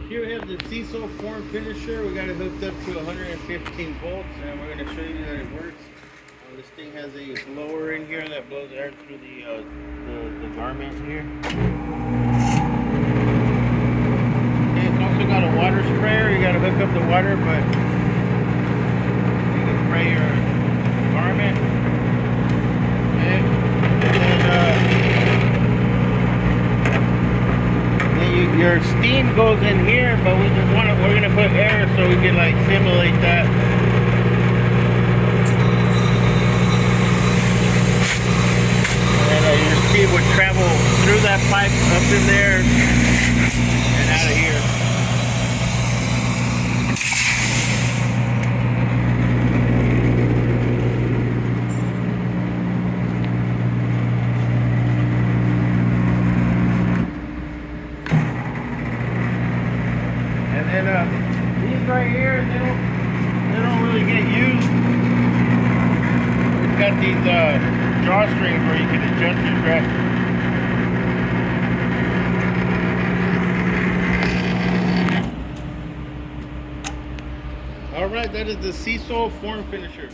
Here we have the Cissell form finisher. We got it hooked up to 115 volts, and we're going to show you that it works. This thing has a blower in here that blows air through the garment here. Okay, it's also got a water sprayer. You got to hook up the water, but you can spray your garment. Okay. Your steam goes in here, but we're gonna put air so we can like simulate that. And your steam would travel through that pipe up in there and out of here. And these right here, they don't really get used. We've got these drawstrings where you can adjust your dress. All right, that is the Cissell form finisher.